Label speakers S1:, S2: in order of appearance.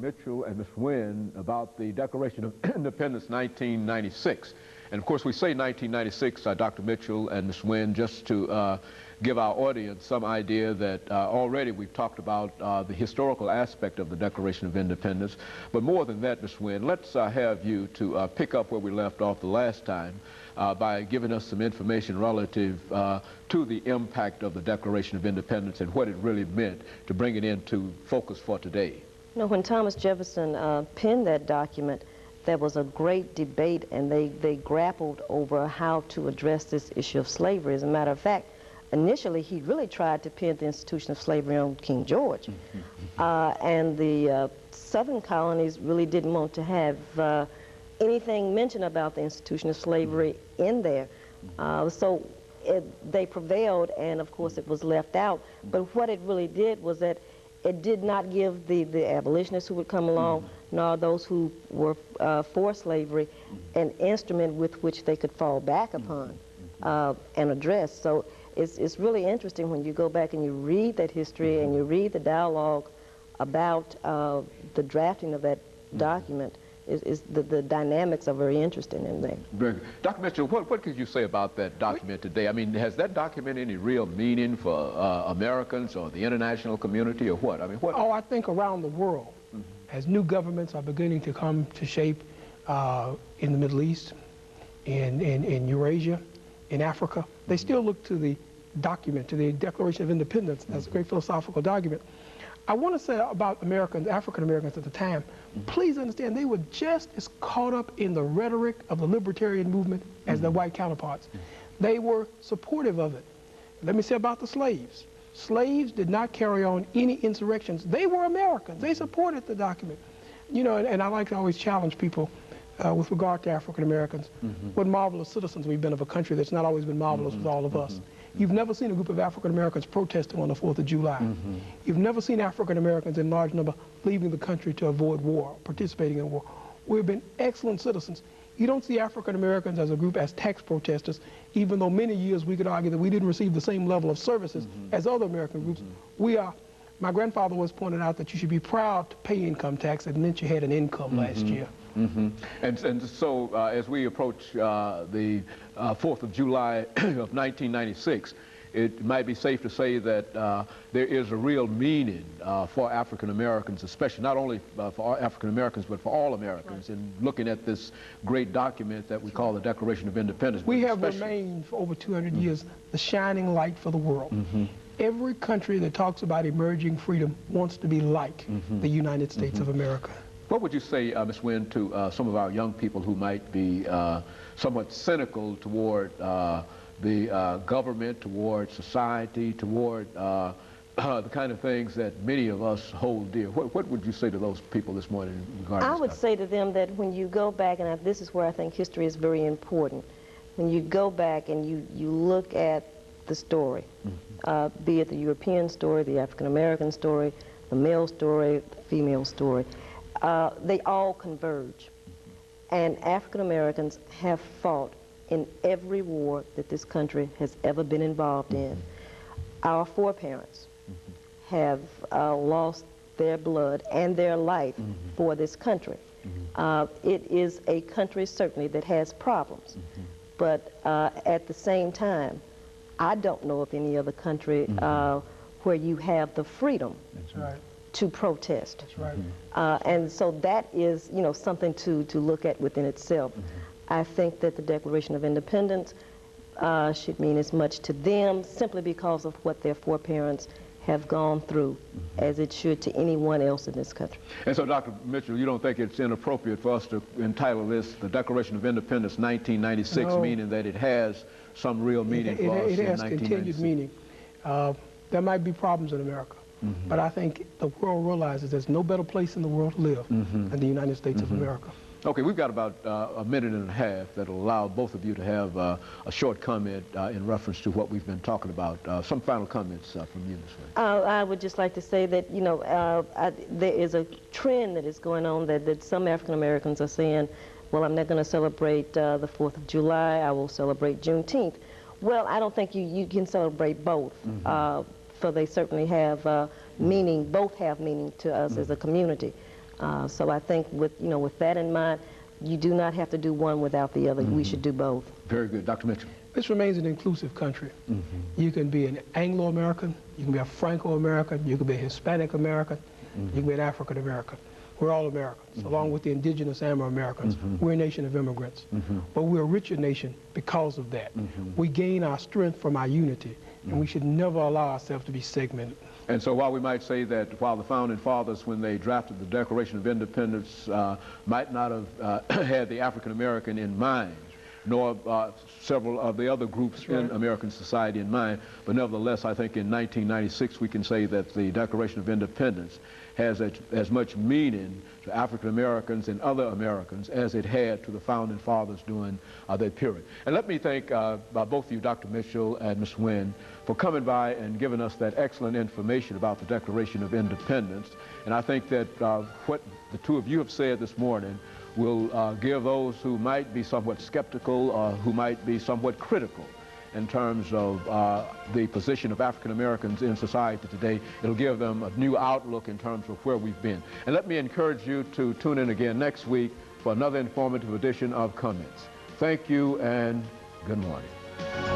S1: Mitchell and Ms. Wynn about the Declaration of Independence 1996. And of course we say 1996, Dr. Mitchell and Ms. Wynn, just to give our audience some idea that already we've talked about the historical aspect of the Declaration of Independence. But more than that, Ms. Wynn, let's have you to pick up where we left off the last time by giving us some information relative to the impact of the Declaration of Independence and what it really meant to bring it into focus for today.
S2: You know, when Thomas Jefferson penned that document, there was a great debate, and they grappled over how to address this issue of slavery. As a matter of fact, initially he really tried to pin the institution of slavery on King George. And the southern colonies really didn't want to have anything mentioned about the institution of slavery in there. So they prevailed, and of course it was left out. But what it really did was that it did not give the abolitionists who would come along, nor those who were for slavery, an instrument with which they could fall back upon and address. So it's really interesting when you go back and you read that history and you read the dialogue about the drafting of that document. The dynamics are very interesting in there.
S1: Very good. Dr. Mitchell, what could you say about that document today? I mean, has that document any real meaning for Americans or the international community, or what? I mean, what?
S3: Oh, I think around the world, as new governments are beginning to come to shape in the Middle East, in Eurasia, in Africa, they still look to the document, to the Declaration of Independence as a great philosophical document. I want to say about Americans, African Americans at the time, please understand they were just as caught up in the rhetoric of the libertarian movement as their white counterparts. They were supportive of it. Let me say about the slaves. Slaves did not carry on any insurrections. They were Americans. They supported the document. You know, and I like to always challenge people with regard to African Americans. What marvelous citizens we've been of a country that's not always been marvelous with all of us. You've never seen a group of African Americans protesting on the 4th of July. You've never seen African Americans in large number leaving the country to avoid war, participating in war. We've been excellent citizens. You don't see African Americans as a group as tax protesters, even though many years we could argue that we didn't receive the same level of services as other American groups. We are. My grandfather once pointed out that you should be proud to pay income tax. It meant you had an income last year.
S1: And so as we approach the 4th of July of 1996, it might be safe to say that there is a real meaning for African Americans, especially not only for African Americans, but for all Americans, in looking at this great document that we call the Declaration of Independence.
S3: We have remained for over 200 years the shining light for the world. Every country that talks about emerging freedom wants to be like the United States of America.
S1: What would you say, Ms. Wynn, to some of our young people who might be somewhat cynical toward the government, toward society, toward the kind of things that many of us hold dear? What would you say to those people this morning regarding this?
S2: I would say to them that when you go back, and this is where I think history is very important, when you go back and you look at the story, be it the European story, the African American story, the male story, the female story, they all converge. And African Americans have fought in every war that this country has ever been involved in. Our foreparents have lost their blood and their life for this country. It is a country certainly that has problems, but at the same time, I don't know of any other country where you have the freedom to protest. And so that is, you know, something to look at within itself. I think that the Declaration of Independence should mean as much to them simply because of what their foreparents have gone through as it should to anyone else in this country.
S1: And so, Dr. Mitchell, you don't think it's inappropriate for us to entitle this the Declaration of Independence 1996, no, meaning that it has some real meaning for us in 1996? It has continued meaning.
S3: There might be problems in America, but I think the world realizes there's no better place in the world to live than the United States of America.
S1: Okay, we've got about a minute and a half that'll allow both of you to have a short comment in reference to what we've been talking about. Some final comments from you, Ms. Wynn.
S2: I would just like to say that, you know, there is a trend that is going on that some African Americans are saying, well, I'm not going to celebrate the 4th of July, I will celebrate Juneteenth. Well, I don't think you can celebrate both, for they certainly have meaning, both have meaning to us as a community. So I think with that in mind, you do not have to do one without the other. We should do both.
S1: Very good. Dr. Mitchell.
S3: This remains an inclusive country. You can be an Anglo-American, you can be a Franco-American, you can be a Hispanic-American, you can be an African-American. We're all Americans, along with the indigenous Amero-Americans. We're a nation of immigrants. But we're a richer nation because of that. We gain our strength from our unity, and we should never allow ourselves to be segmented.
S1: And so while we might say that while the Founding Fathers, when they drafted the Declaration of Independence, might not have had the African American in mind, nor several of the other groups in American society in mind, but nevertheless, I think in 1996 we can say that the Declaration of Independence has as much meaning to African Americans and other Americans as it had to the Founding Fathers during that period. And let me thank both of you, Dr. Mitchell and Ms. Wynn, for coming by and giving us that excellent information about the Declaration of Independence. And I think that what the two of you have said this morning will give those who might be somewhat skeptical or who might be somewhat critical in terms of the position of African Americans in society today. It'll give them a new outlook in terms of where we've been. And let me encourage you to tune in again next week for another informative edition of Comments. Thank you and good morning.